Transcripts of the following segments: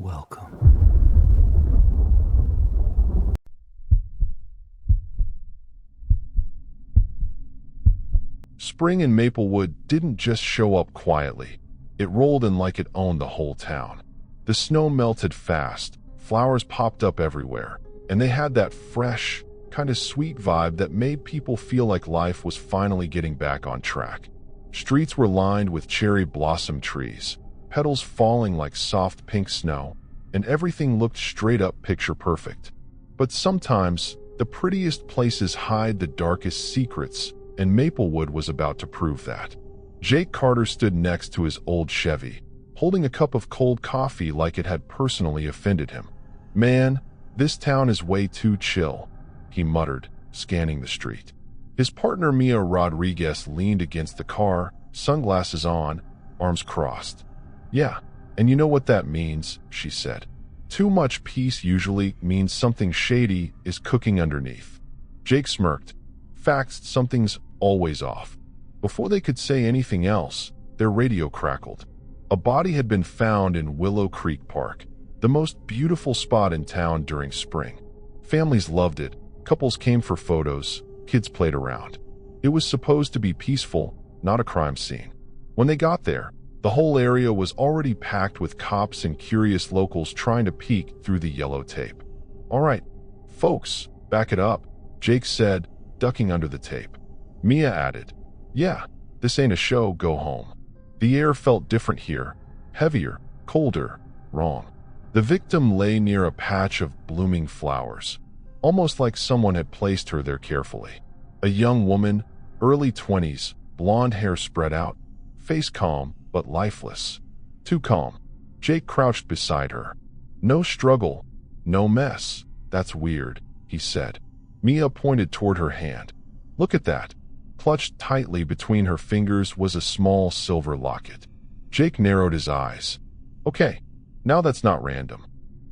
Welcome. Spring in Maplewood didn't just show up quietly. It rolled in like it owned the whole town. The snow melted fast, flowers popped up everywhere, and they had that fresh, kind of sweet vibe that made people feel like life was finally getting back on track. Streets were lined with cherry blossom trees, petals falling like soft pink snow, and everything looked straight up picture perfect. But sometimes, the prettiest places hide the darkest secrets, and Maplewood was about to prove that. Jake Carter stood next to his old Chevy, holding a cup of cold coffee like it had personally offended him. "Man, this town is way too chill," he muttered, scanning the street. His partner Mia Rodriguez leaned against the car, sunglasses on, arms crossed. "Yeah, and you know what that means," she said. "Too much peace usually means something shady is cooking underneath." Jake smirked. "Facts, something's always off." Before they could say anything else, their radio crackled. A body had been found in Willow Creek Park, the most beautiful spot in town during spring. Families loved it, couples came for photos, kids played around. It was supposed to be peaceful, not a crime scene. When they got there, the whole area was already packed with cops and curious locals trying to peek through the yellow tape. "All right, folks, back it up," Jake said, ducking under the tape. Mia added, "Yeah, this ain't a show, go home." The air felt different here, heavier, colder, wrong. The victim lay near a patch of blooming flowers, almost like someone had placed her there carefully. A young woman, early 20s, blonde hair spread out, face calm but lifeless. Too calm. Jake crouched beside her. "No struggle, no mess. That's weird," he said. Mia pointed toward her hand. "Look at that." Clutched tightly between her fingers was a small silver locket. Jake narrowed his eyes. "Okay, now that's not random."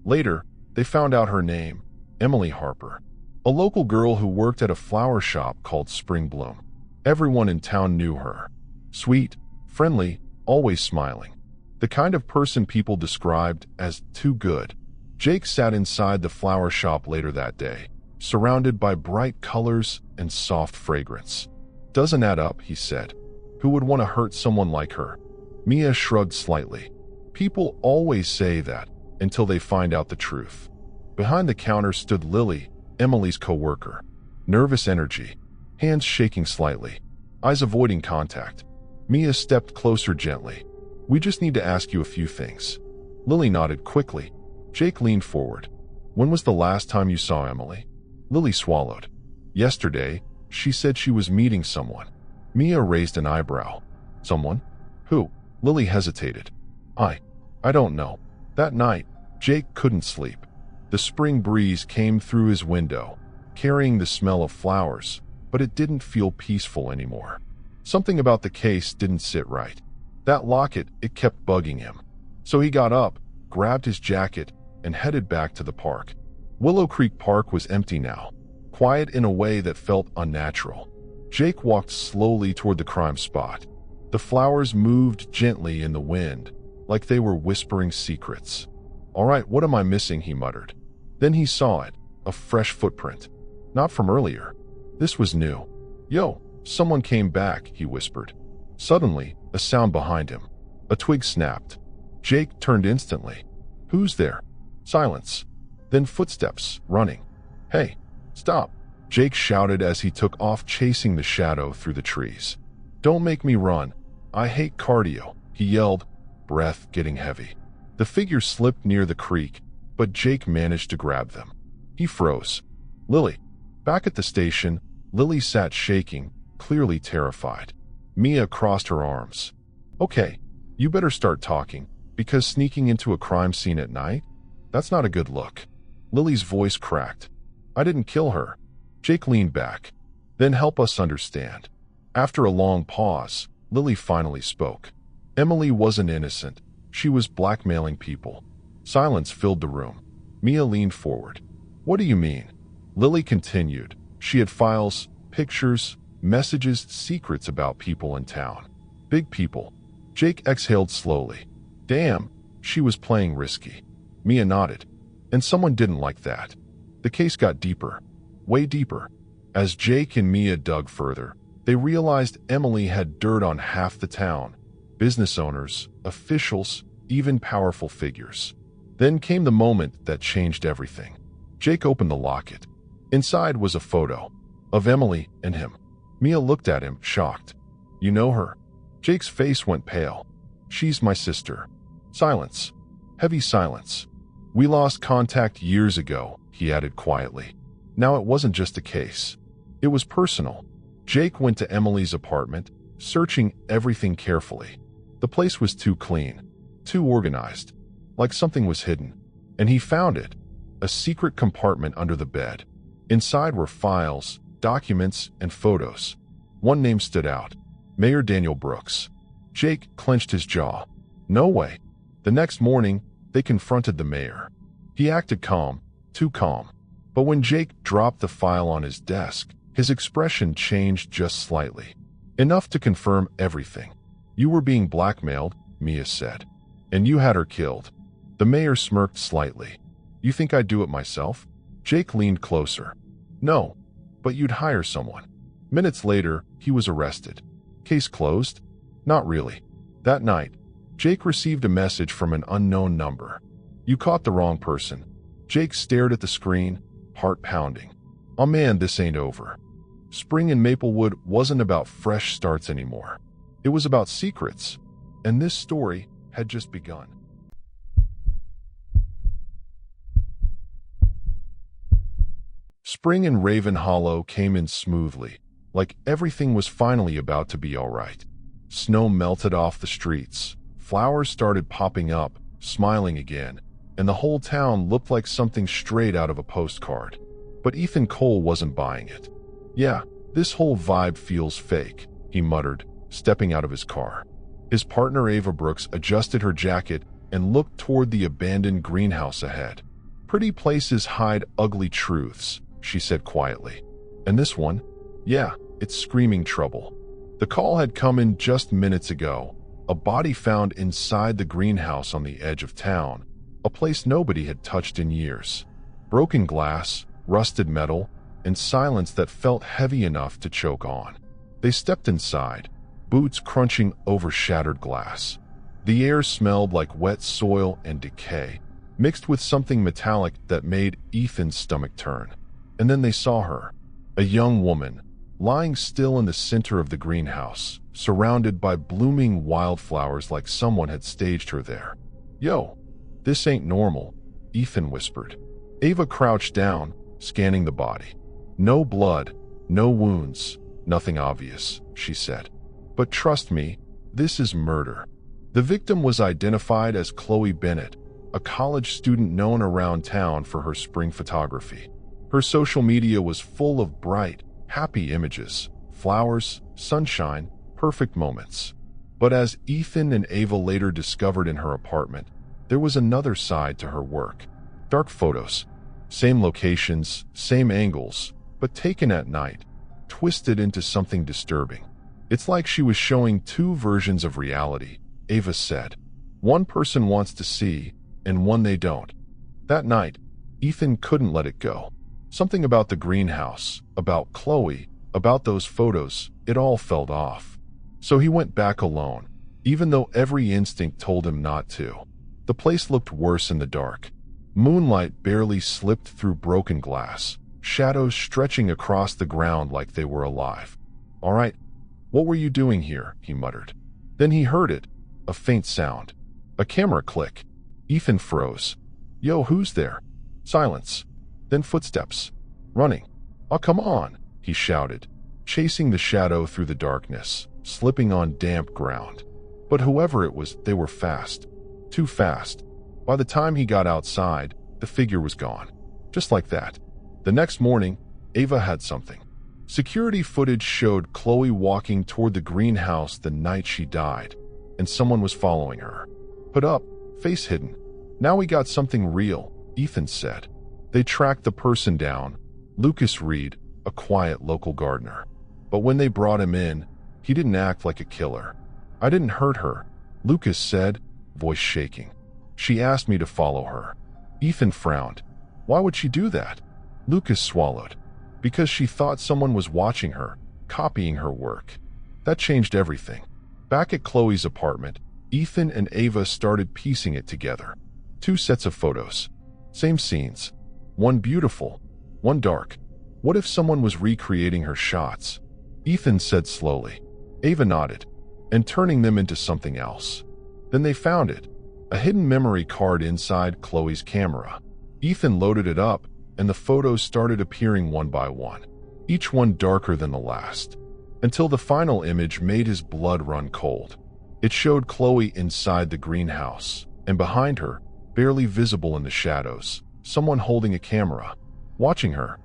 Later, they found out her name, Emily Harper, a local girl who worked at a flower shop called Spring Bloom. Everyone in town knew her. Sweet, friendly, always smiling. The kind of person people described as too good. Jake sat inside the flower shop later that day, surrounded by bright colors and soft fragrance. "Doesn't add up," he said. "Who would want to hurt someone like her?" Mia shrugged slightly. "People always say that until they find out the truth." Behind the counter stood Lily, Emily's co-worker. Nervous energy, hands shaking slightly, eyes avoiding contact. Mia stepped closer gently. "We just need to ask you a few things." Lily nodded quickly. Jake leaned forward. "When was the last time you saw Emily?" Lily swallowed. "Yesterday. She said she was meeting someone." Mia raised an eyebrow. "Someone? Who?" Lily hesitated. I don't know. That night, Jake couldn't sleep. The spring breeze came through his window, carrying the smell of flowers, but it didn't feel peaceful anymore. Something about the case didn't sit right. That locket, it kept bugging him. So he got up, grabbed his jacket, and headed back to the park. Willow Creek Park was empty now, quiet in a way that felt unnatural. Jake walked slowly toward the crime spot. The flowers moved gently in the wind, like they were whispering secrets. "All right, what am I missing?" he muttered. Then he saw it, a fresh footprint. Not from earlier. This was new. "Yo, someone came back," he whispered. Suddenly, a sound behind him. A twig snapped. Jake turned instantly. "Who's there?" Silence. Then footsteps, running. "Hey, stop," Jake shouted as he took off chasing the shadow through the trees. "Don't make me run. I hate cardio," he yelled, breath getting heavy. The figure slipped near the creek, but Jake managed to grab them. He froze. "Lily." Back at the station, Lily sat shaking, clearly terrified. Mia crossed her arms. "Okay, you better start talking, because sneaking into a crime scene at night? That's not a good look." Lily's voice cracked. "I didn't kill her." Jake leaned back. "Then help us understand." After a long pause, Lily finally spoke. Emily wasn't innocent. She was blackmailing people. Silence filled the room. Mia leaned forward. "What do you mean?" Lily continued. She had files, pictures, messages, secrets about people in town. Big people. Jake exhaled slowly. Damn, she was playing risky. Mia nodded. And someone didn't like that. The case got deeper. Way deeper. As Jake and Mia dug further, they realized Emily had dirt on half the town. Business owners, officials, even powerful figures. Then came the moment that changed everything. Jake opened the locket. Inside was a photo of Emily and him. Mia looked at him, shocked. You know her? Jake's face went pale. She's my sister. Silence. Heavy silence. We lost contact years ago, he added quietly. Now it wasn't just a case. It was personal. Jake went to Emily's apartment, searching everything carefully. The place was too clean, too organized, like something was hidden. And he found it. A secret compartment under the bed. Inside were files, documents, and photos. One name stood out. Mayor Daniel Brooks. Jake clenched his jaw. No way. The next morning, they confronted the mayor. He acted calm, too calm. But when Jake dropped the file on his desk, his expression changed just slightly. Enough to confirm everything. You were being blackmailed, Mia said. And you had her killed. The mayor smirked slightly. You think I'd do it myself? Jake leaned closer. No, but you'd hire someone. Minutes later, he was arrested. Case closed? Not really. That night, Jake received a message from an unknown number. You caught the wrong person. Jake stared at the screen, heart pounding. Oh man, this ain't over. Spring in Maplewood wasn't about fresh starts anymore. It was about secrets. And this story had just begun. Spring in Raven Hollow came in smoothly, like everything was finally about to be all right. Snow melted off the streets. Flowers started popping up, smiling again, and the whole town looked like something straight out of a postcard. But Ethan Cole wasn't buying it. Yeah, this whole vibe feels fake, he muttered, stepping out of his car. His partner Ava Brooks adjusted her jacket and looked toward the abandoned greenhouse ahead. Pretty places hide ugly truths, she said quietly. And this one? Yeah, it's screaming trouble. The call had come in just minutes ago. A body found inside the greenhouse on the edge of town, a place nobody had touched in years. Broken glass, rusted metal, and silence that felt heavy enough to choke on. They stepped inside, boots crunching over shattered glass. The air smelled like wet soil and decay, mixed with something metallic that made Ethan's stomach turn. And then they saw her, a young woman, lying still in the center of the greenhouse, surrounded by blooming wildflowers like someone had staged her there. Yo, this ain't normal, Ethan whispered. Ava crouched down, scanning the body. No blood, no wounds, nothing obvious, she said. But trust me, this is murder. The victim was identified as Chloe Bennett, a college student known around town for her spring photography. Her social media was full of bright, happy images, flowers, sunshine, perfect moments. But as Ethan and Ava later discovered in her apartment, there was another side to her work. Dark photos. Same locations, same angles, but taken at night, twisted into something disturbing. It's like she was showing two versions of reality, Ava said. One person wants to see, and one they don't. That night, Ethan couldn't let it go. Something about the greenhouse, about Chloe, about those photos, it all felt off. So he went back alone, even though every instinct told him not to. The place looked worse in the dark. Moonlight barely slipped through broken glass, shadows stretching across the ground like they were alive. All right, what were you doing here? He muttered. Then he heard it, a faint sound. A camera click. Ethan froze. Yo, who's there? Silence. Then footsteps. Running. Oh, come on, he shouted, chasing the shadow through the darkness, slipping on damp ground. But whoever it was, they were fast. Too fast. By the time he got outside, the figure was gone. Just like that. The next morning, Ava had something. Security footage showed Chloe walking toward the greenhouse the night she died, and someone was following her. Put up, face hidden. Now we got something real, Ethan said. They tracked the person down, Lucas Reed, a quiet local gardener. But when they brought him in, he didn't act like a killer. I didn't hurt her, Lucas said, voice shaking. She asked me to follow her. Ethan frowned. Why would she do that? Lucas swallowed. Because she thought someone was watching her, copying her work. That changed everything. Back at Chloe's apartment, Ethan and Ava started piecing it together. 2 sets of photos. Same scenes. One beautiful, one dark. What if someone was recreating her shots? Ethan said slowly. Ava nodded, and turning them into something else. Then they found it. A hidden memory card inside Chloe's camera. Ethan loaded it up, and the photos started appearing one by one, each one darker than the last, until the final image made his blood run cold. It showed Chloe inside the greenhouse, and behind her, barely visible in the shadows, someone holding a camera, watching her.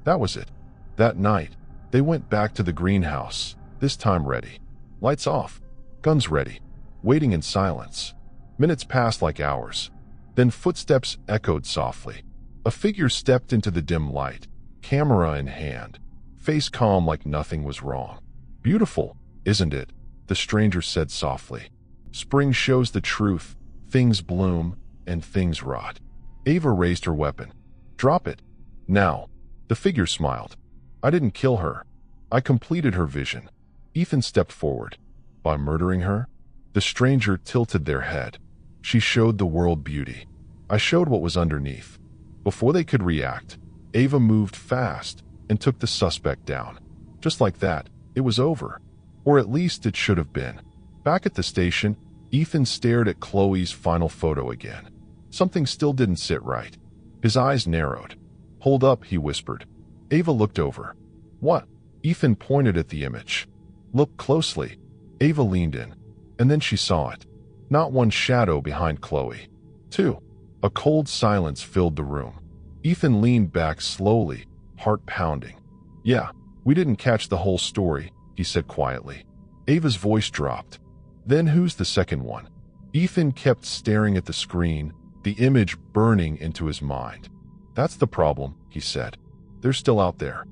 That was it. That night, they went back to the greenhouse, this time ready. Lights off, guns ready, waiting in silence. Minutes passed like hours. Then footsteps echoed softly. A figure stepped into the dim light, camera in hand, face calm like nothing was wrong. Beautiful, isn't it? The stranger said softly. Spring shows the truth. Things bloom, and things rot. Ava raised her weapon. Drop it. Now. The figure smiled. I didn't kill her. I completed her vision. Ethan stepped forward. By murdering her? The stranger tilted their head. She showed the world beauty. I showed what was underneath. Before they could react, Ava moved fast and took the suspect down. Just like that, it was over. Or at least it should have been. Back at the station, Ethan stared at Chloe's final photo again. Something still didn't sit right. His eyes narrowed. Hold up, he whispered. Ava looked over. What? Ethan pointed at the image. Look closely. Ava leaned in, and then she saw it. Not one shadow behind Chloe. 2. A cold silence filled the room. Ethan leaned back slowly, heart pounding. Yeah, we didn't catch the whole story, he said quietly. Ava's voice dropped. Then who's the second one? Ethan kept staring at the screen, the image burning into his mind. That's the problem, he said. They're still out there.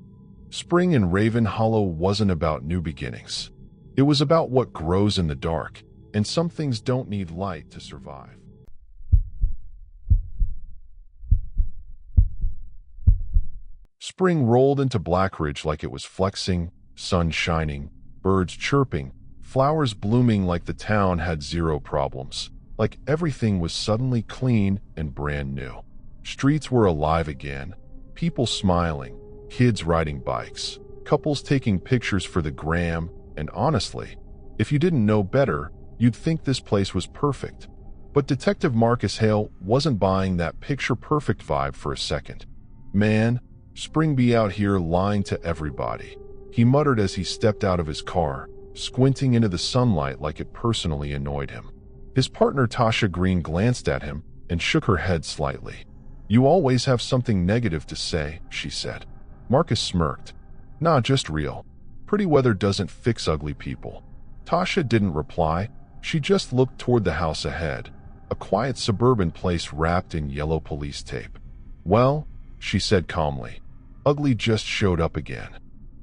Spring in Raven Hollow wasn't about new beginnings. It was about what grows in the dark, and some things don't need light to survive. Spring rolled into Blackridge like it was flexing, sun shining, birds chirping, flowers blooming like the town had zero problems, like everything was suddenly clean and brand new. Streets were alive again, people smiling, kids riding bikes, couples taking pictures for the gram, and honestly, if you didn't know better, you'd think this place was perfect. But Detective Marcus Hale wasn't buying that picture-perfect vibe for a second. Man, Spring be out here lying to everybody, he muttered as he stepped out of his car, squinting into the sunlight like it personally annoyed him. His partner Tasha Green glanced at him and shook her head slightly. You always have something negative to say, she said. Marcus smirked. Nah, just real. Pretty weather doesn't fix ugly people. Tasha didn't reply. She just looked toward the house ahead, a quiet suburban place wrapped in yellow police tape. Well, she said calmly, ugly just showed up again.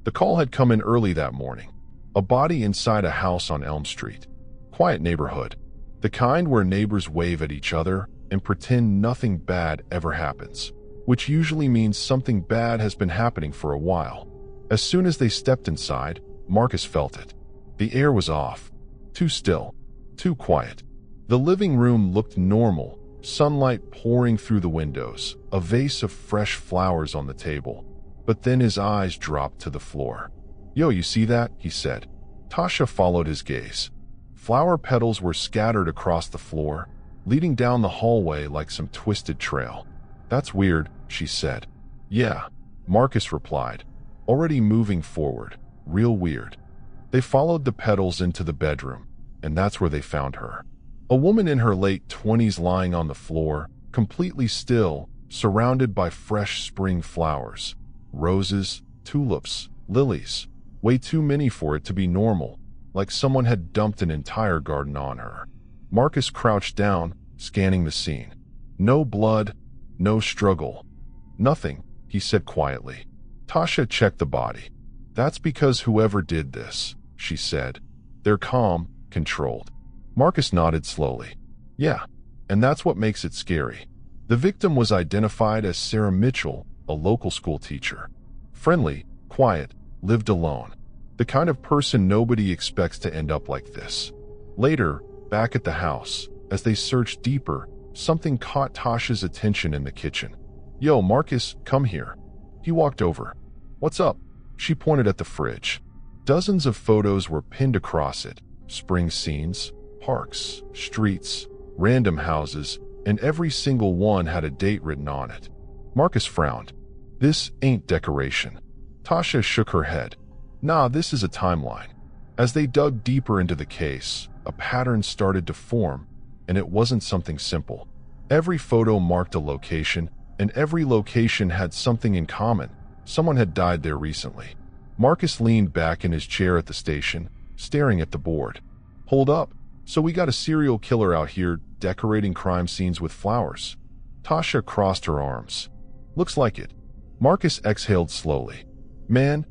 The call had come in early that morning. A body inside a house on Elm Street. Quiet neighborhood. The kind where neighbors wave at each other and pretend nothing bad ever happens, which usually means something bad has been happening for a while. As soon as they stepped inside, Marcus felt it. The air was off. Too still. Too quiet. The living room looked normal, sunlight pouring through the windows, a vase of fresh flowers on the table. But then his eyes dropped to the floor. Yo, you see that? He said. Tasha followed his gaze. Flower petals were scattered across the floor, leading down the hallway like some twisted trail. That's weird, she said. Yeah, Marcus replied, already moving forward. Real weird. They followed the petals into the bedroom, and that's where they found her. A woman in her late 20s lying on the floor, completely still, surrounded by fresh spring flowers. Roses, tulips, lilies. Way too many for it to be normal, like someone had dumped an entire garden on her. Marcus crouched down, scanning the scene. No blood, no struggle. Nothing, he said quietly. Tasha checked the body. That's because whoever did this, she said. They're calm, controlled. Marcus nodded slowly. Yeah, and that's what makes it scary. The victim was identified as Sarah Mitchell, a local school teacher. Friendly, quiet, lived alone. The kind of person nobody expects to end up like this. Later, back at the house, as they searched deeper, something caught Tasha's attention in the kitchen. "Yo, Marcus, come here." He walked over. "What's up?" She pointed at the fridge. Dozens of photos were pinned across it. Spring scenes, parks, streets, random houses, and every single one had a date written on it. Marcus frowned. "This ain't decoration." Tasha shook her head. "Nah, this is a timeline." As they dug deeper into the case, a pattern started to form, and it wasn't something simple. Every photo marked a location, and every location had something in common. Someone had died there recently. Marcus leaned back in his chair at the station, staring at the board. "Hold up. So we got a serial killer out here decorating crime scenes with flowers." Tasha crossed her arms. "Looks like it." Marcus exhaled slowly. "Man,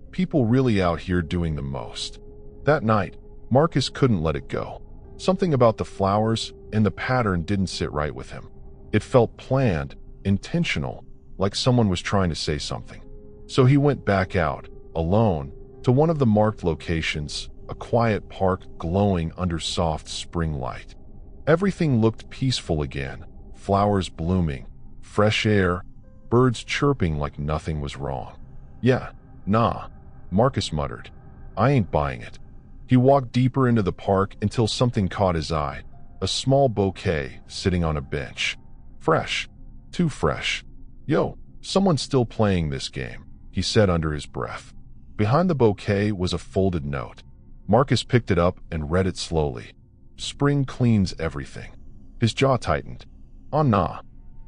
people really out here doing the most." That night, Marcus couldn't let it go. Something about the flowers and the pattern didn't sit right with him. It felt planned, intentional, like someone was trying to say something. So he went back out, alone, to one of the marked locations, a quiet park glowing under soft spring light. Everything looked peaceful again, flowers blooming, fresh air, birds chirping like nothing was wrong. "Yeah, nah," Marcus muttered. "I ain't buying it." He walked deeper into the park until something caught his eye, a small bouquet sitting on a bench. Fresh. Too fresh. "Yo, someone's still playing this game," he said under his breath. Behind the bouquet was a folded note. Marcus picked it up and read it slowly. "Spring cleans everything." His jaw tightened. "Oh nah.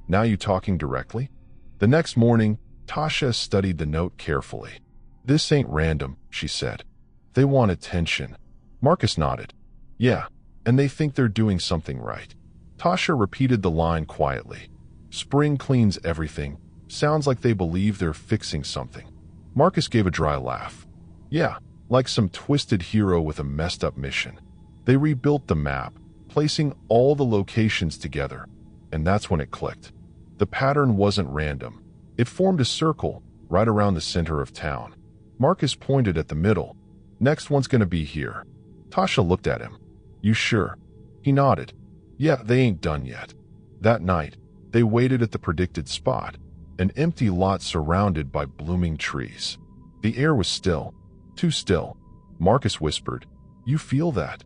Now you talking directly?" The next morning, Tasha studied the note carefully. "This ain't random," she said. "They want attention." Marcus nodded. "Yeah, and they think they're doing something right." Tasha repeated the line quietly. "Spring cleans everything." Sounds like they believe they're fixing something. Marcus gave a dry laugh. "Yeah, like some twisted hero with a messed up mission." They rebuilt the map, placing all the locations together, and that's when it clicked. The pattern wasn't random. It formed a circle right around the center of town. Marcus pointed at the middle. "Next one's gonna be here." Tasha looked at him. "You sure?" He nodded. "Yeah, they ain't done yet." That night, they waited at the predicted spot, an empty lot surrounded by blooming trees. The air was still. Too still. Marcus whispered, "You feel that?"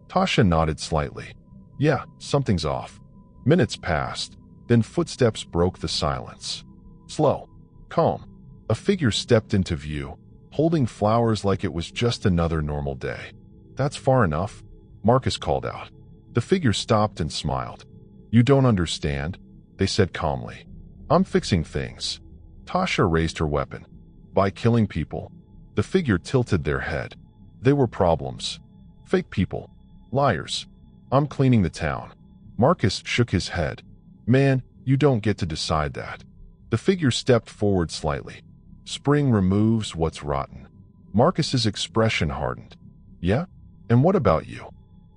Tasha nodded slightly. "Yeah, something's off." Minutes passed, then footsteps broke the silence. Slow, calm. A figure stepped into view, holding flowers like it was just another normal day. "That's far enough," Marcus called out. The figure stopped and smiled. "You don't understand," they said calmly. "I'm fixing things." Tasha raised her weapon. "By killing people." The figure tilted their head. "They were problems. Fake people. Liars. I'm cleaning the town." Marcus shook his head. "Man, you don't get to decide that." The figure stepped forward slightly. "Spring removes what's rotten." Marcus's expression hardened. "Yeah? And what about you?"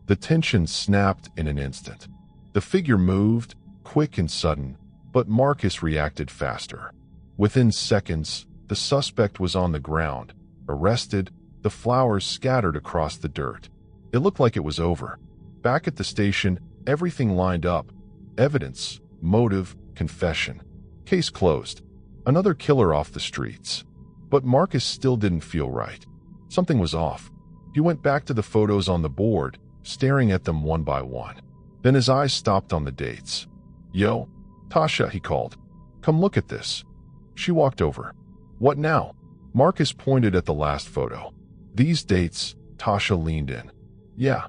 The tension snapped in an instant. The figure moved, quick and sudden, but Marcus reacted faster. Within seconds, the suspect was on the ground, arrested, the flowers scattered across the dirt. It looked like it was over. Back at the station, everything lined up. Evidence, motive, confession. Case closed. Another killer off the streets. But Marcus still didn't feel right. Something was off. He went back to the photos on the board, staring at them one by one. Then his eyes stopped on the dates. "Yo, Tasha," he called. "Come look at this." She walked over. "What now?" Marcus pointed at the last photo. "These dates," Tasha leaned in. "Yeah."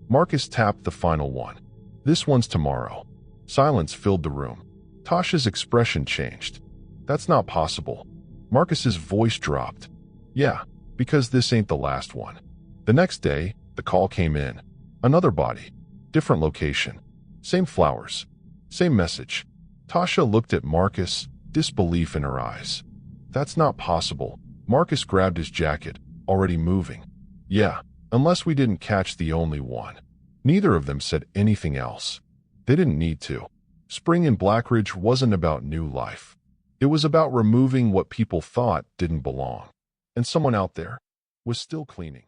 Marcus tapped the final one. "This one's tomorrow." Silence filled the room. Tasha's expression changed. "That's not possible." Marcus's voice dropped. "Yeah, because this ain't the last one." The next day, the call came in. Another body. Different location. Same flowers. Same message. Tasha looked at Marcus, disbelief in her eyes. "That's not possible." Marcus grabbed his jacket, already moving. "Yeah, unless we didn't catch the only one." Neither of them said anything else. They didn't need to. Spring in Blackridge wasn't about new life. It was about removing what people thought didn't belong. And someone out there was still cleaning.